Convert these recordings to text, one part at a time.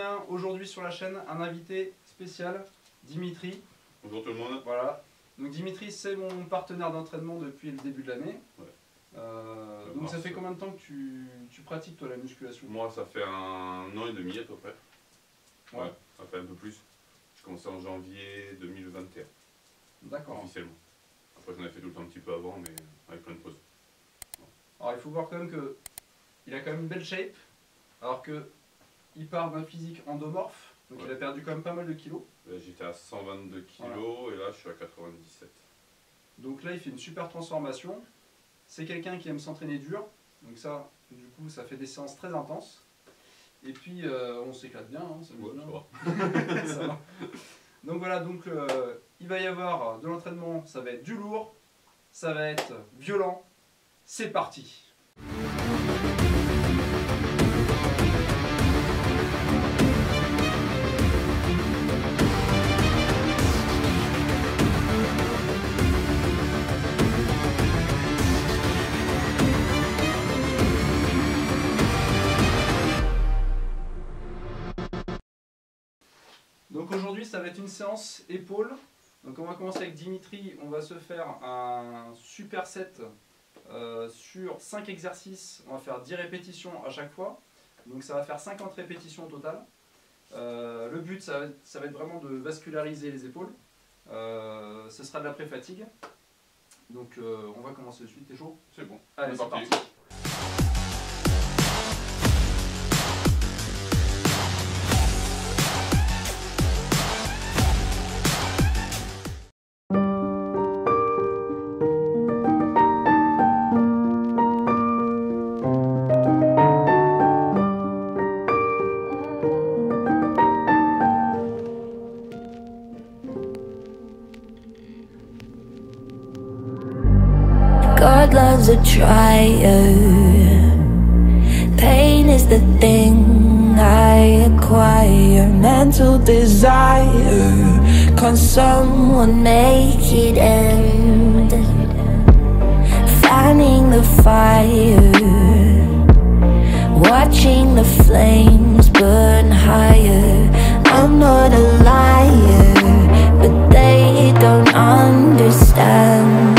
bien aujourd'hui sur la chaîne un invité spécial, Dimitri. Bonjour tout le monde. Voilà. Donc Dimitri, c'est mon partenaire d'entraînement depuis le début de l'année. Ouais. Donc ça fait combien de temps que tu pratiques toi la musculation? Moi ça fait 1 an et demi à peu près. Ouais, ça fait un peu plus. J'ai commencé en janvier 2021. D'accord. Officiellement. Après j'en ai fait tout le temps un petit peu avant mais avec plein de pauses. Alors il faut voir quand même que il a quand même une belle shape. Alors que il part d'un physique endomorphe. Donc il a perdu quand même pas mal de kilos. J'étais à 122 kg et là je suis à 97. Donc là il fait une super transformation. C'est quelqu'un qui aime s'entraîner dur. Donc ça, du coup, ça fait des séances très intenses. Et puis on s'éclate bien, hein, ça va. Ça va. Donc voilà, donc il va y avoir de l'entraînement, ça va être du lourd, ça va être violent. C'est parti! Donc aujourd'hui ça va être une séance épaules. Donc on va commencer avec Dimitri, on va se faire un super set sur 5 exercices, on va faire 10 répétitions à chaque fois. Donc ça va faire 50 répétitions au total. Le but ça va être vraiment de vasculariser les épaules. Ce sera de la pré-fatigue. Donc on va commencer de suite, t'es chaud? C'est bon. Allez, c'est parti. God loves a trier. Pain is the thing I acquire. Mental desire. Can someone make it end? Fanning the fire. Watching the flames burn higher. I'm not a liar, but they don't understand.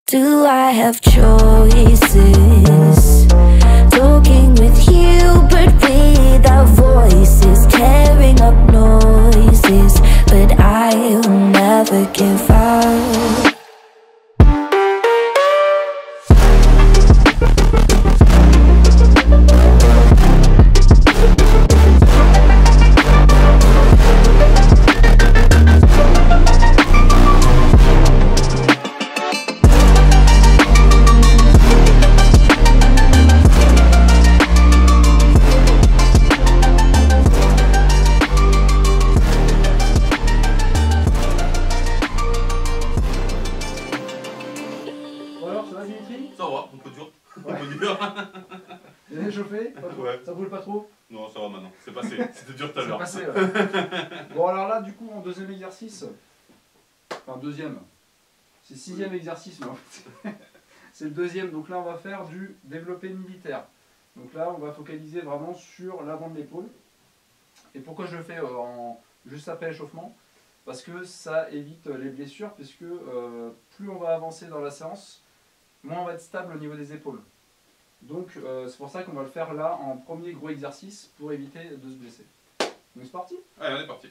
Do I have choices? Talking with you but without voices, tearing up noises, but I'll never give up. Ça va, un peu dur. Un peu dur. Il est échauffé? Ouais. Ça brûle pas trop? Non, ça va maintenant. C'est passé. C'était dur tout à l'heure. C'est passé, ouais. Bon alors là du coup en deuxième exercice, enfin deuxième, c'est sixième exercice mais en fait c'est le deuxième, donc là on va faire du développé militaire. Donc là on va focaliser vraiment sur l'avant de l'épaule. Et pourquoi je le fais juste après l'échauffement? Parce que ça évite les blessures, puisque plus on va avancer dans la séance, moins on va être stable au niveau des épaules. Donc c'est pour ça qu'on va le faire là en premier gros exercice pour éviter de se blesser. Donc c'est parti? Allez, on est parti.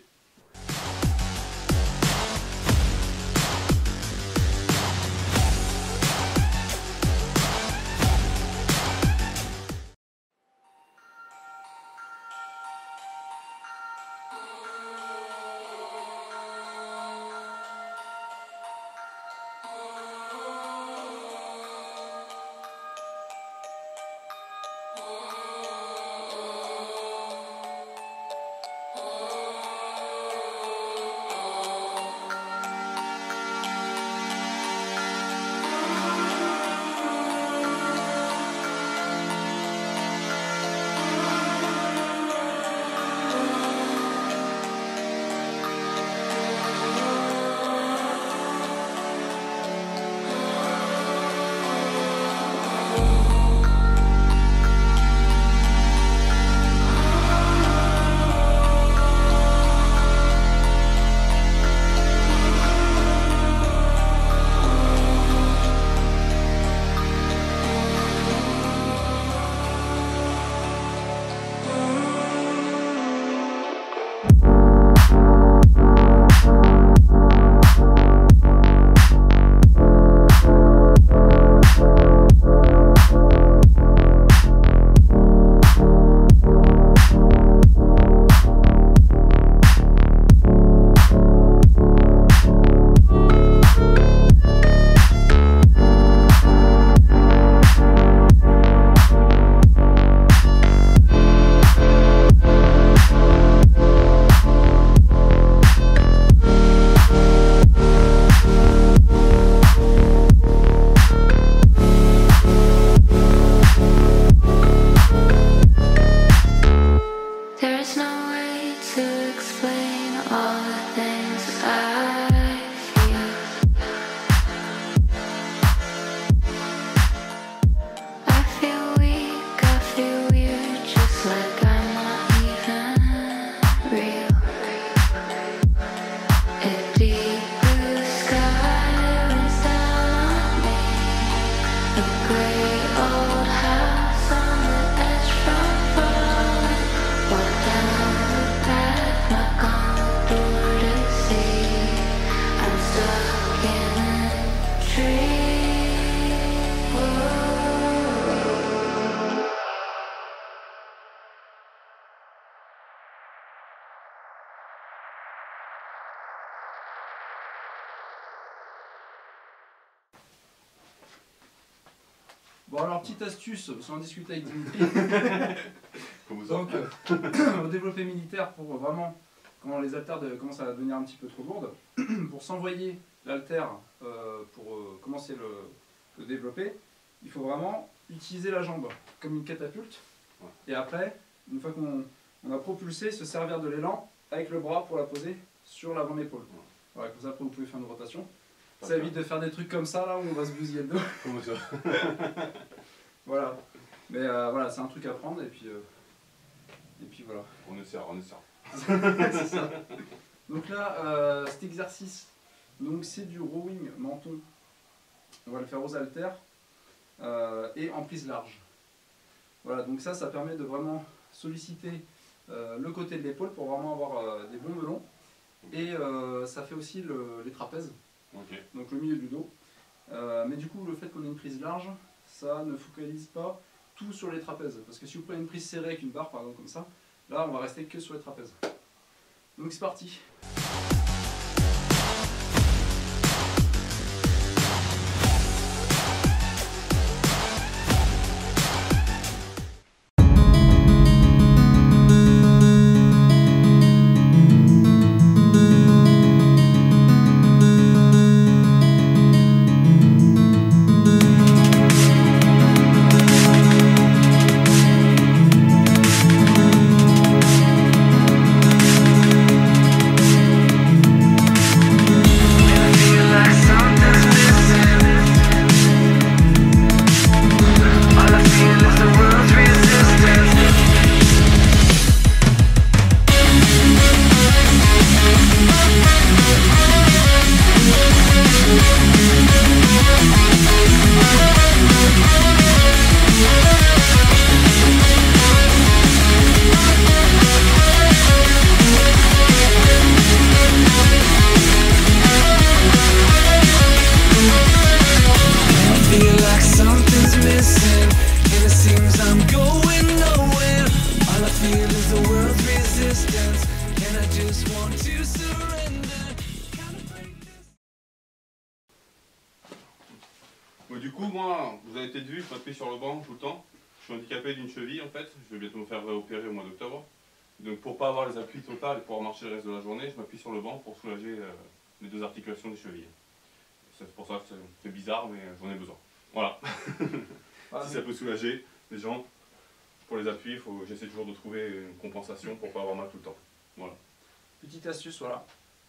Bon alors petite astuce, sans discuter avec Dimitri. Comme ça. Donc au développé militaire pour vraiment, quand les haltères commencent à devenir un petit peu trop lourdes, pour s'envoyer l'haltère pour commencer le développé, il faut vraiment utiliser la jambe comme une catapulte. Ouais. Et après, une fois qu'on a propulsé, se servir de l'élan avec le bras pour la poser sur l'avant d'épaule. Ouais. Voilà, comme ça après vous pouvez faire une rotation. Ça évite de faire des trucs comme ça là où on va se bousiller le dos. Comme ça. Voilà. Mais voilà, c'est un truc à prendre et puis voilà. On essaie. C'est ça. Donc là, cet exercice, donc c'est du rowing menton. On va le faire aux haltères et en prise large. Voilà, donc ça permet de vraiment solliciter le côté de l'épaule pour vraiment avoir des bons melons. Et ça fait aussi les trapèzes, Ok. donc le milieu du dos. Mais du coup, le fait qu'on ait une prise large, ça ne focalise pas tout sur les trapèzes. Parce que si vous prenez une prise serrée avec une barre, par exemple comme ça, là on va rester que sur les trapèzes. Donc c'est parti. Bon, du coup, moi, vous avez peut-être vu, je m'appuie sur le banc tout le temps. Je suis handicapé d'une cheville en fait. Je vais bientôt me faire réopérer au mois d'octobre. Donc pour pas avoir les appuis totales et pouvoir marcher le reste de la journée, je m'appuie sur le banc pour soulager les deux articulations des chevilles. C'est pour ça que c'est bizarre, mais j'en ai besoin. Voilà. Si ça peut soulager les gens, pour les appuis, j'essaie toujours de trouver une compensation pour pas avoir mal tout le temps. Voilà. Petite astuce, voilà.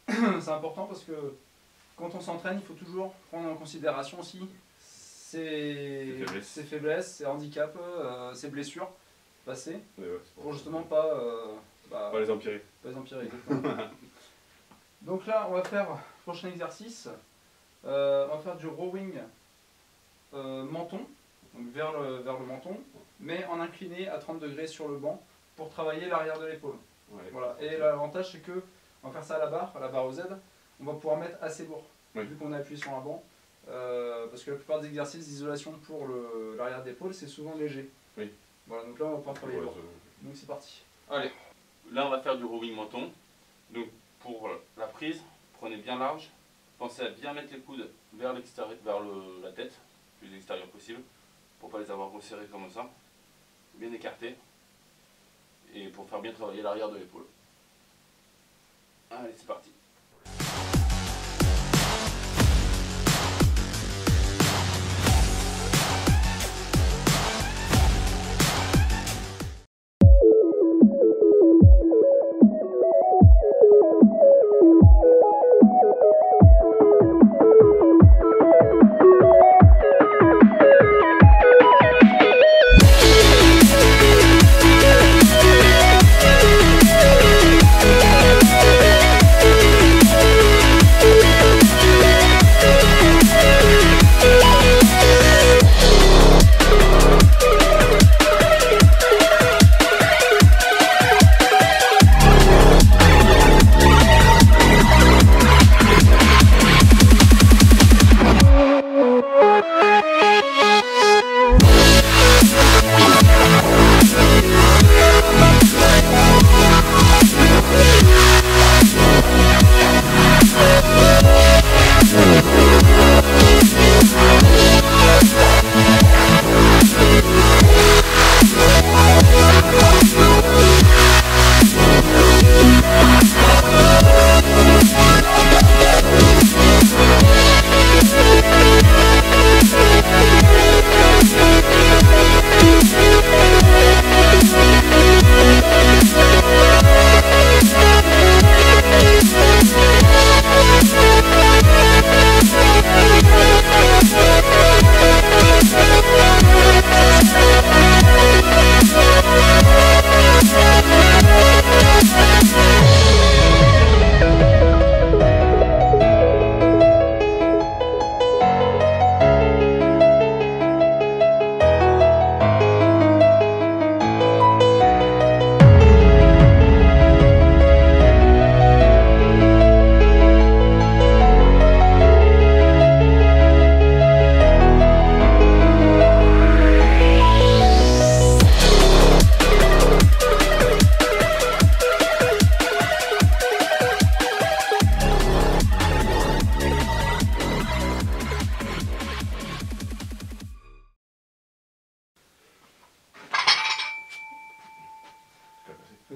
C'est important parce que quand on s'entraîne, il faut toujours prendre en considération aussi ses faiblesses, ses handicaps, ses blessures passées, Ouais, ouais, pour justement pas les empirer. Pas les empirer, exactement. Donc là, on va faire, prochain exercice, on va faire du rowing menton, donc vers le menton, mais en incliné à 30 degrés sur le banc pour travailler l'arrière de l'épaule. Ouais. Voilà. Et l'avantage, c'est que on va faire ça à la barre au Z, on va pouvoir mettre assez lourd, Oui. vu qu'on a appuyé sur un banc, parce que la plupart des exercices d'isolation pour l'arrière d'épaule, c'est souvent léger. Oui. Voilà, donc là, on va pouvoir travailler Ouais, lourd. Donc c'est parti. Allez, là on va faire du rowing menton. Donc pour la prise, prenez bien large. Pensez à bien mettre les coudes vers l'extérieur, vers la tête, le plus extérieur possible, pour pas les avoir resserrés comme ça. Bien écartés. Et pour faire bien travailler l'arrière de l'épaule. Allez, c'est parti.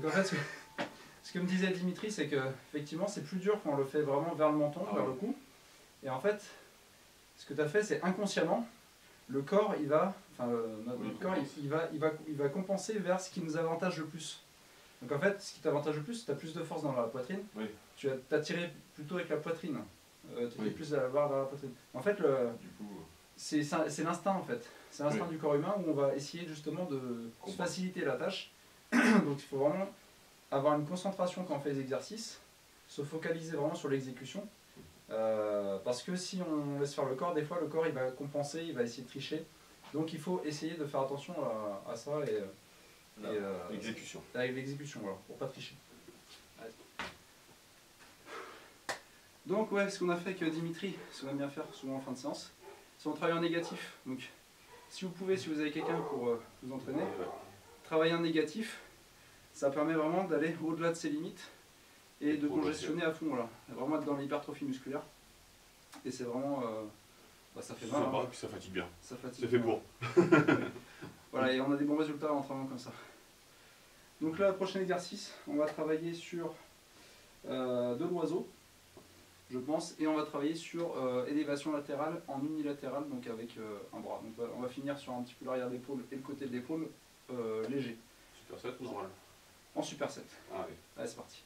Donc en fait, ce que me disait Dimitri, c'est que effectivement c'est plus dur quand on le fait vraiment vers le menton, vers le cou. Et en fait, ce que tu as fait, c'est inconsciemment, le corps, il va, enfin notre corps, il va compenser vers ce qui nous avantage le plus. Donc en fait, ce qui t'avantage le plus, tu as plus de force dans la poitrine. Oui. Tu as tiré plutôt avec la poitrine. Tu fais plus à la barre dans la poitrine. En fait, c'est l'instinct en fait. C'est l'instinct du corps humain où on va essayer justement de faciliter la tâche. Donc il faut vraiment avoir une concentration quand on fait les exercices, se focaliser vraiment sur l'exécution. Parce que si on laisse faire le corps, des fois le corps il va compenser, il va essayer de tricher. Donc il faut essayer de faire attention à ça et l'exécution. Avec l'exécution, voilà, pour pas tricher. Donc ouais, ce qu'on a fait avec Dimitri, ce qu'on aime bien faire souvent en fin de séance, c'est on travaille en négatif. Donc si vous pouvez, si vous avez quelqu'un pour vous entraîner, travailler en négatif, ça permet vraiment d'aller au-delà de ses limites et de congestionner à fond, voilà. Vraiment être dans l'hypertrophie musculaire. Et c'est vraiment... ça fait mal. Sympa, puis ça fatigue bien. Ça fatigue. C'est fait pour. Voilà, et on a des bons résultats en travaillant comme ça. Donc là, le prochain exercice, on va travailler sur de l'oiseau, je pense, et on va travailler sur élévation latérale en unilatéral, donc avec un bras. Donc on va finir sur un petit peu l'arrière d'épaule et le côté de l'épaule léger. Superset ou normal? En superset. Ah oui. Allez, c'est parti.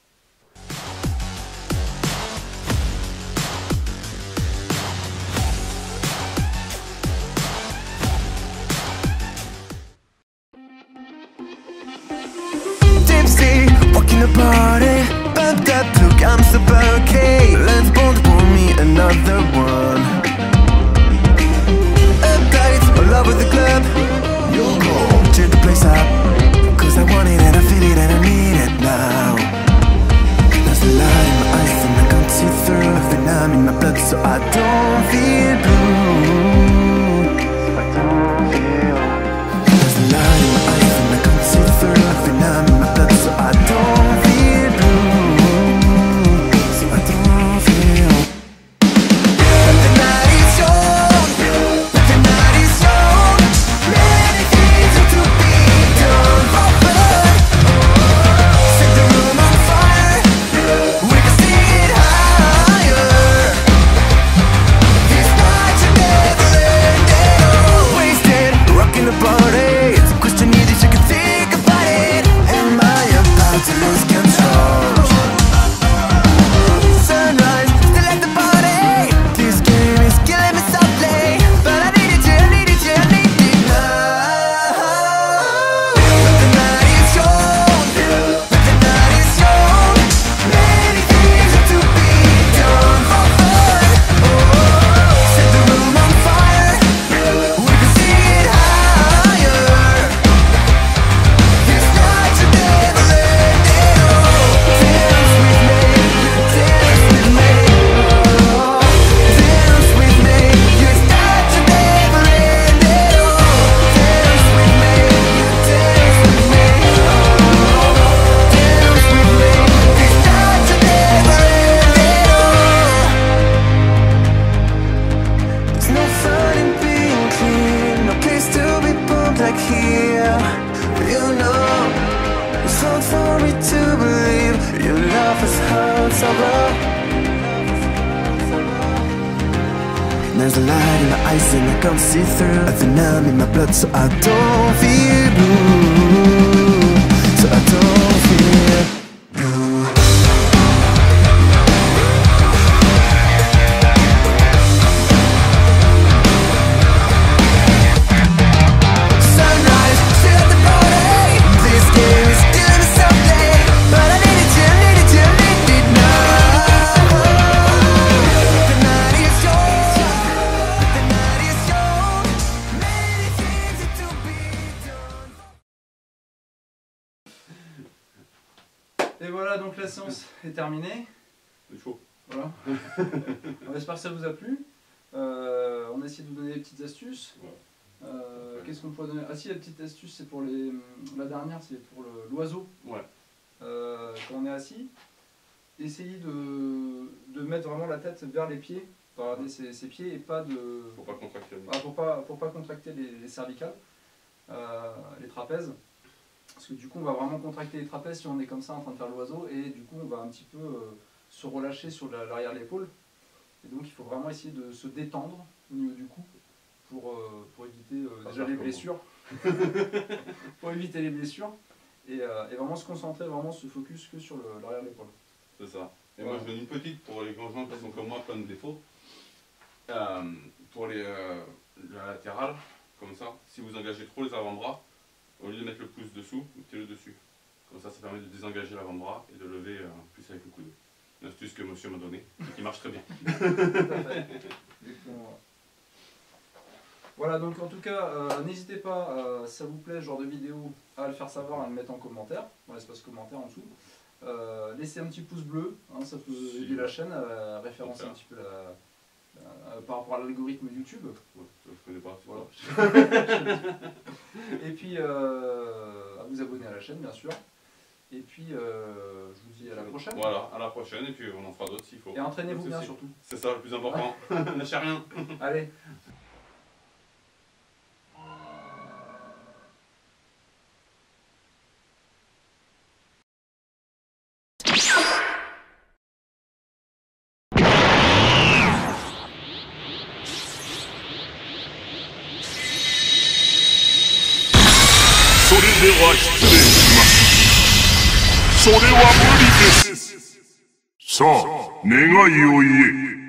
Walking the party, bumped up, look, I'm super okay. Let's both pour me another one. Uptight, all over the club. You'll go, cheer the place up. Cause I want it and I feel it and I need it now. There's a light in my eyes and I can't see through. A venom in my blood so I don't feel blue. There's a light in my eyes and I can't see through. A venom in my blood so I don't feel blue. So I don't feel. But the night is young, but the night is young. Many things are to be done for fun. Set the room on fire, we can see it higher. This night should never end at all. Wasted, rocking the party. It's a question you that you can think about it. Am I about to lose control? Sunrise, still at the party. This game is killing me softly, but I need it, I need it, I need it now. But the night is young, but the night is young. Many things are to be done for fun. Set the room on fire, we can see it higher. This night should never end at all. Dance with me, dance with me. Dance with me, this night should never end at all. Dance with me, dance with me. Dance with me, this night should never end at all. There's no fun in being clean, no place to be pumped like here. You know, it's hard for me to believe your love has hurt so well. There's a light in my eyes and I can't see through. A venom in my blood so I don't feel blue. So I don't feel blue. Sunrise, still at the party. This game is killing me softly, but I need it, I need it, I need it now. The night is young, the night is young. Many things are to be done. Et voilà, donc la séance est terminée. C'est chaud. Voilà. On espère que ça vous a plu. On a essayé de vous donner des petites astuces. Qu'est-ce qu'on peut donner? Ah si, la petite astuce, c'est pour les... La dernière, c'est pour l'oiseau. Ouais. Quand on est assis, essayez de mettre vraiment la tête vers les pieds, regarder ses pieds et pas de... Faut pas contracter. pour pas contracter les cervicales, les trapèzes. Parce que du coup, on va vraiment contracter les trapèzes si on est comme ça en train de faire l'oiseau, et du coup, on va un petit peu se relâcher sur l'arrière de l'épaule. Et donc, il faut vraiment essayer de se détendre au niveau du cou pour éviter déjà les blessures. Pour éviter les blessures. Et vraiment se concentrer, vraiment se focus que sur l'arrière de l'épaule. C'est ça. Et Ouais. moi, je donne une petite pour les gens qui sont comme moi, plein de défauts. Pour la latérale, comme ça, si vous engagez trop les avant-bras, au lieu de mettre le pouce dessous, mettez-le dessus. Comme ça permet de désengager l'avant-bras et de lever plus avec le coude. Une astuce que monsieur m'a donnée et qui marche très bien. Tout à fait. Voilà, donc en tout cas, n'hésitez pas, si ça vous plaît, ce genre de vidéo, à le faire savoir, à le mettre en commentaire, dans l'espace commentaire en dessous. Laissez un petit pouce bleu, hein, ça peut aider la chaîne à référencer un petit peu par rapport à l'algorithme YouTube. Ouais, je ne connais pas. Voilà. Et puis, à vous abonner à la chaîne, bien sûr. Et puis, je vous dis à la prochaine. Voilà, à la prochaine, et puis on en fera d'autres s'il faut. Et entraînez-vous Pas de bien souci. surtout. C'est ça le plus important. Lâchez rien. Allez.それは無理です。さあ、願いを言え。